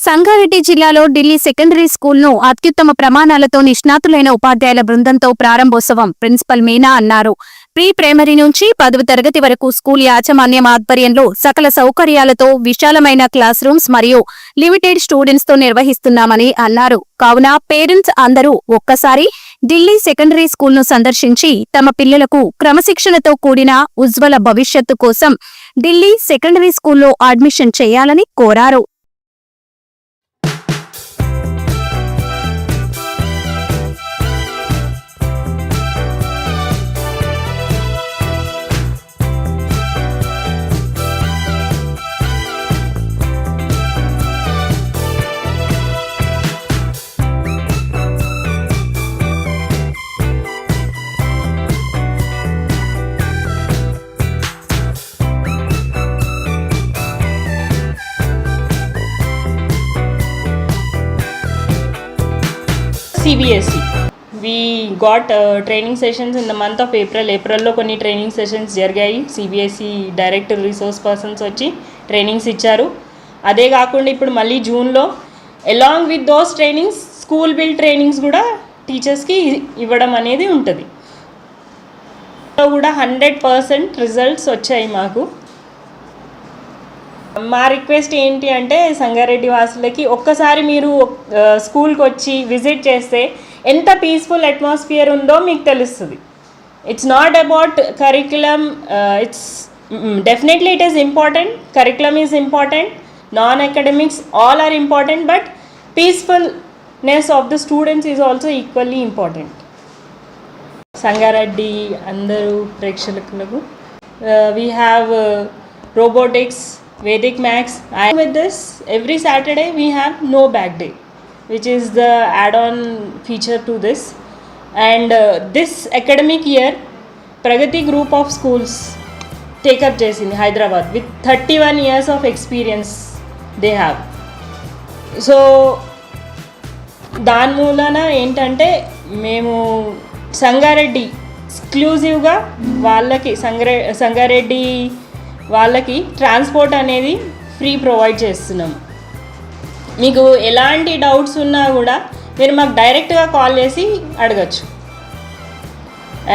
సంగారెడ్డి జిల్లాలో ఢిల్లీ సెకండరీ స్కూల్ను అత్యుత్తమ ప్రమాణాలతో నిష్ణాతులైన ఉపాధ్యాయుల బృందంతో ప్రారంభోత్సవం ప్రిన్సిపల్ మీనా అన్నారు. ప్రీ ప్రైమరీ నుంచి 10వ తరగతి వరకు స్కూల్ యాజమాన్యం ఆధ్వర్యంలో సకల సౌకర్యాలతో విశాలమైన క్లాస్ రూమ్స్ మరియు లిమిటెడ్ స్టూడెంట్స్ తో నిర్వహిస్తున్నామని అన్నారు. కావున పేరెంట్స్ అందరూ ఒక్కసారి ఢిల్లీ సెకండరీ స్కూల్ను సందర్శించి తమ పిల్లలకు క్రమశిక్షణతో కూడిన ఉజ్వల భవిష్యత్తు కోసం ఢిల్లీ సెకండరీ స్కూల్లో అడ్మిషన్ చేయాలని కోరారు. CBSE. We got training sessions in the month of April. April లో కొన్ని ట్రైనింగ్ సెషన్స్ జరిగాయి. CBSE డైరెక్టర్ రిసోర్స్ పర్సన్స్ వచ్చి ట్రైనింగ్స్ ఇచ్చారు. అదే కాకుండా ఇప్పుడు మళ్ళీ జూన్లో along with those trainings school build trainings కూడా టీచర్స్కి ఇవ్వడం అనేది ఉంటుంది. కూడా 100% రిజల్ట్స్ వచ్చాయి మాకు. మా రిక్వెస్ట్ ఏంటి అంటే సంగారెడ్డి వాసులకి ఒక్కసారి మీరు స్కూల్కి వచ్చి విజిట్ చేస్తే ఎంత పీస్ఫుల్ అట్మాస్ఫియర్ ఉందో మీకు తెలుస్తుంది. It's not about curriculum, it's definitely it is important, curriculum is important, non academics all are important, but peacefulness of the students is also equally important. Sangareddy అందరూ ప్రేక్షకులకు we have robotics, Vedic Maths. With this, every Saturday we have no bag day, which is the add-on feature to this. And this academic year, Pragati group of schools take up Jaisini, Hyderabad, with 31 years of experience they have. So, దాని మూలన ఏంటంటే మేము సంగారెడ్డి ఎక్స్క్లూజివ్గా వాళ్ళకి సంగారెడ్డి వాళ్ళకి transport అనేది free provide చేస్తున్నాం. మీకు ఎలాంటి డౌట్స్ ఉన్నా కూడా మీరు మాకు డైరెక్ట్గా కాల్ చేసి అడగచ్చు.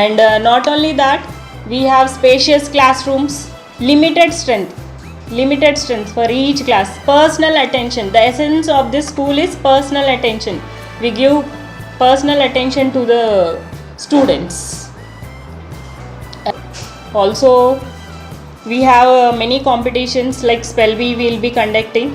And not only that, we have spacious class rooms, limited strength for each class, personal attention. The essence of this school is personal attention. We give personal attention to the students. Also, we have many competitions like Spell Bee we will be conducting,